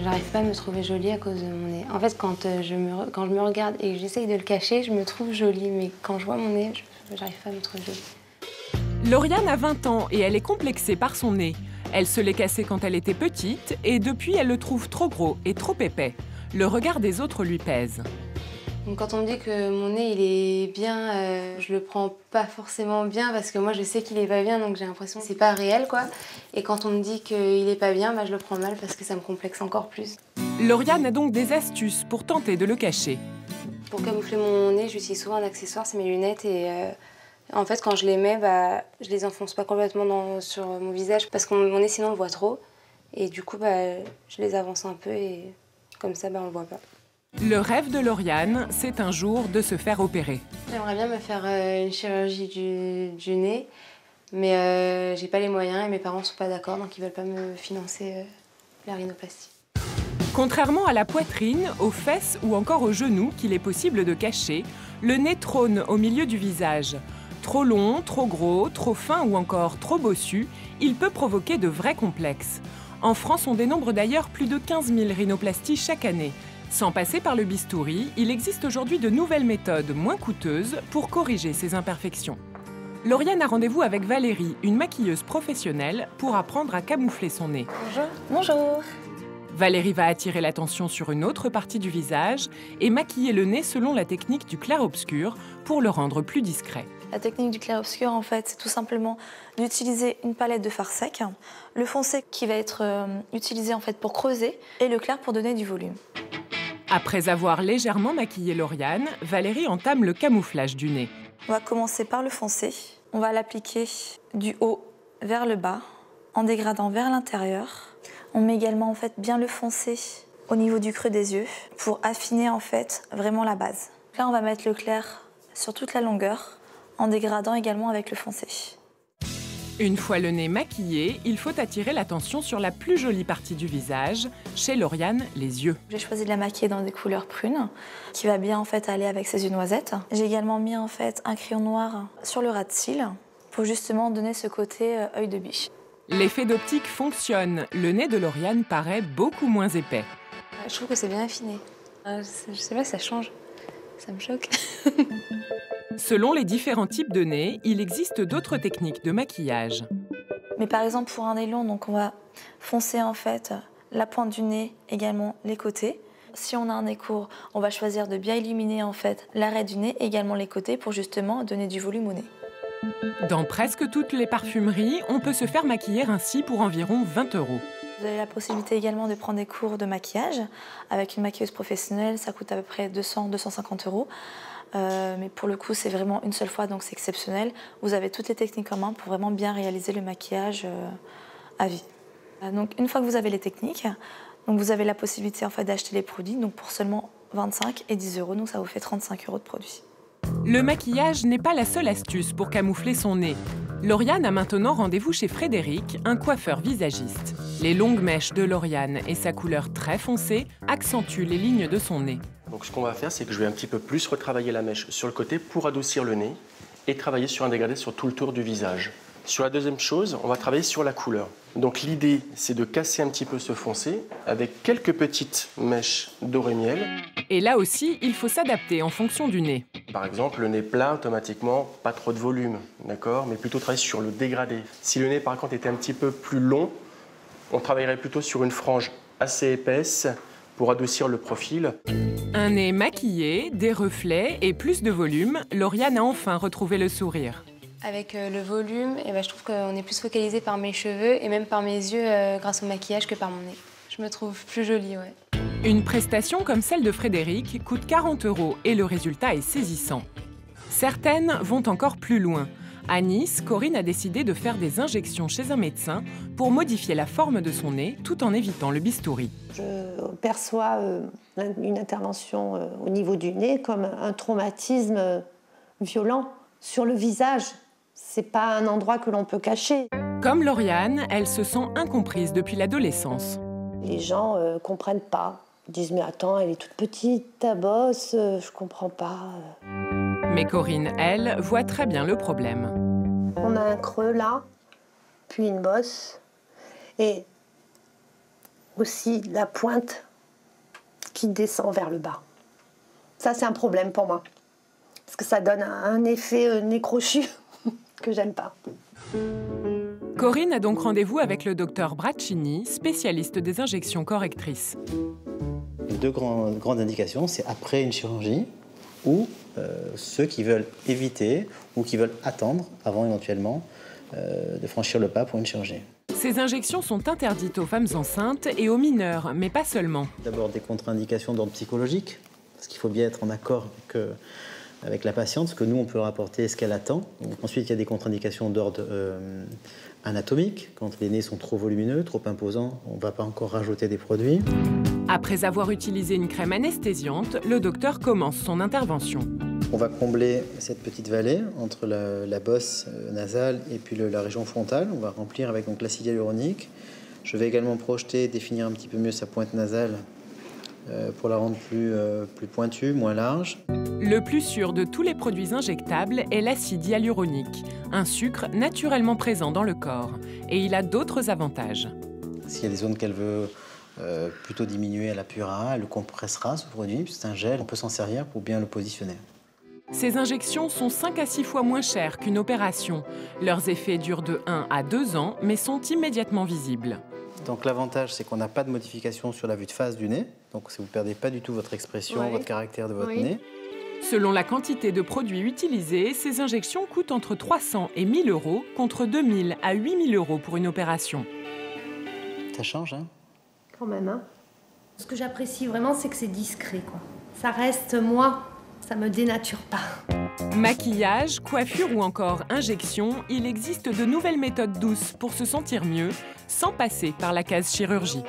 J'arrive pas à me trouver jolie à cause de mon nez. En fait, quand je me regarde et que j'essaye de le cacher, je me trouve jolie. Mais quand je vois mon nez, j'arrive pas à me trouver jolie. Lauriane a 20 ans et elle est complexée par son nez. Elle se l'est cassé quand elle était petite et depuis, elle le trouve trop gros et trop épais. Le regard des autres lui pèse. Donc quand on me dit que mon nez il est bien, je le prends pas forcément bien parce que moi je sais qu'il est pas bien, donc j'ai l'impression que c'est pas réel quoi. Et quand on me dit qu'il est pas bien, bah, je le prends mal parce que ça me complexe encore plus. Lauriane a donc des astuces pour tenter de le cacher. Pour camoufler mon nez, j'utilise souvent un accessoire, c'est mes lunettes et en fait quand je les mets, bah, je les enfonce pas complètement sur mon visage parce que mon nez sinon on le voit trop. Et du coup bah, je les avance un peu et comme ça bah, on le voit pas. Le rêve de Lauriane, c'est un jour de se faire opérer. J'aimerais bien me faire une chirurgie du nez, mais j'ai pas les moyens et mes parents sont pas d'accord, donc ils veulent pas me financer la rhinoplastie. Contrairement à la poitrine, aux fesses ou encore aux genoux qu'il est possible de cacher, le nez trône au milieu du visage. Trop long, trop gros, trop fin ou encore trop bossu, il peut provoquer de vrais complexes. En France, on dénombre d'ailleurs plus de 15 000 rhinoplasties chaque année. Sans passer par le bistouri, il existe aujourd'hui de nouvelles méthodes moins coûteuses pour corriger ces imperfections. Lauriane a rendez-vous avec Valérie, une maquilleuse professionnelle, pour apprendre à camoufler son nez. Bonjour. Bonjour. Valérie va attirer l'attention sur une autre partie du visage et maquiller le nez selon la technique du clair-obscur pour le rendre plus discret. La technique du clair-obscur, en fait, c'est tout simplement d'utiliser une palette de fard sec, le foncé qui va être utilisé en fait pour creuser et le clair pour donner du volume. Après avoir légèrement maquillé Lauriane, Valérie entame le camouflage du nez. On va commencer par le foncé. On va l'appliquer du haut vers le bas, en dégradant vers l'intérieur. On met également en fait bien le foncé au niveau du creux des yeux pour affiner en fait vraiment la base. Là, on va mettre le clair sur toute la longueur, en dégradant également avec le foncé. Une fois le nez maquillé, il faut attirer l'attention sur la plus jolie partie du visage, chez Lauriane, les yeux. J'ai choisi de la maquiller dans des couleurs prunes, qui va bien en fait aller avec ses yeux noisettes. J'ai également mis en fait un crayon noir sur le ras de cils pour justement donner ce côté œil de biche. L'effet d'optique fonctionne. Le nez de Lauriane paraît beaucoup moins épais. Je trouve que c'est bien affiné. Je sais pas, ça change. Ça me choque. Selon les différents types de nez, il existe d'autres techniques de maquillage. Mais par exemple pour un nez long, donc on va foncer en fait la pointe du nez, également les côtés. Si on a un nez court, on va choisir de bien illuminer en fait l'arrêt du nez, également les côtés pour justement donner du volume au nez. Dans presque toutes les parfumeries, on peut se faire maquiller ainsi pour environ 20 €. Vous avez la possibilité également de prendre des cours de maquillage avec une maquilleuse professionnelle, ça coûte à peu près 200-250 €. Mais pour le coup, c'est vraiment une seule fois, donc c'est exceptionnel. Vous avez toutes les techniques en main pour vraiment bien réaliser le maquillage à vie. Donc une fois que vous avez les techniques, donc vous avez la possibilité en fait d'acheter les produits donc pour seulement 25 et 10 €, donc ça vous fait 35 € de produits. Le maquillage n'est pas la seule astuce pour camoufler son nez. Lauriane a maintenant rendez-vous chez Frédéric, un coiffeur visagiste. Les longues mèches de Lauriane et sa couleur très foncée accentuent les lignes de son nez. Donc ce qu'on va faire, c'est que je vais un petit peu plus retravailler la mèche sur le côté pour adoucir le nez et travailler sur un dégradé sur tout le tour du visage. Sur la deuxième chose, on va travailler sur la couleur. Donc l'idée, c'est de casser un petit peu ce foncé avec quelques petites mèches doré miel. Et là aussi, il faut s'adapter en fonction du nez. Par exemple, le nez plat, automatiquement, pas trop de volume, d'accord, mais plutôt travailler sur le dégradé. Si le nez, par contre, était un petit peu plus long, on travaillerait plutôt sur une frange assez épaisse pour adoucir le profil. Un nez maquillé, des reflets et plus de volume, Lauriane a enfin retrouvé le sourire. Avec le volume, je trouve qu'on est plus focalisé par mes cheveux et même par mes yeux grâce au maquillage que par mon nez. Je me trouve plus jolie, ouais. Une prestation comme celle de Frédéric coûte 40 € et le résultat est saisissant. Certaines vont encore plus loin. À Nice, Corinne a décidé de faire des injections chez un médecin pour modifier la forme de son nez tout en évitant le bistouri. Je perçois une intervention au niveau du nez comme un traumatisme violent sur le visage. C'est pas un endroit que l'on peut cacher. Comme Lauriane, elle se sent incomprise depuis l'adolescence. Les gens comprennent pas. Ils disent « mais attends, elle est toute petite, ta bosse, je comprends pas ». Mais Corinne, elle, voit très bien le problème. On a un creux là, puis une bosse. Et aussi la pointe qui descend vers le bas. Ça, c'est un problème pour moi. Parce que ça donne un effet nez crochu que j'aime pas. Corinne a donc rendez-vous avec le docteur Braccini, spécialiste des injections correctrices. Les deux grandes indications, c'est après une chirurgie ou ceux qui veulent éviter ou qui veulent attendre avant éventuellement de franchir le pas pour une chirurgie. Ces injections sont interdites aux femmes enceintes et aux mineurs, mais pas seulement. D'abord des contre-indications d'ordre psychologique, parce qu'il faut bien être en accord avec la patiente, ce que nous on peut leur apporter, ce qu'elle attend. Donc, ensuite, il y a des contre-indications d'ordre anatomique. Quand les nez sont trop volumineux, trop imposants, on ne va pas encore rajouter des produits. Après avoir utilisé une crème anesthésiante, le docteur commence son intervention. On va combler cette petite vallée entre la bosse nasale et puis la région frontale. On va remplir avec donc l'acide hyaluronique. Je vais également projeter, définir un petit peu mieux sa pointe nasale pour la rendre plus pointue, moins large. Le plus sûr de tous les produits injectables est l'acide hyaluronique, un sucre naturellement présent dans le corps. Et il a d'autres avantages. S'il y a des zones qu'elle veut plutôt diminuer, elle appuiera, elle le compressera, ce produit. C'est un gel, on peut s'en servir pour bien le positionner. Ces injections sont 5 à 6 fois moins chères qu'une opération. Leurs effets durent de 1 à 2 ans, mais sont immédiatement visibles. Donc l'avantage, c'est qu'on n'a pas de modification sur la vue de face du nez. Donc vous ne perdez pas du tout votre expression, votre caractère de votre nez. Selon la quantité de produits utilisés, ces injections coûtent entre 300 et 1000 euros, contre 2000 à 8000 euros pour une opération. Ça change, hein? Quand même, hein. Ce que j'apprécie vraiment, c'est que c'est discret, quoi. Ça reste moi, ça me dénature pas. Maquillage, coiffure ou encore injection, il existe de nouvelles méthodes douces pour se sentir mieux, sans passer par la case chirurgie.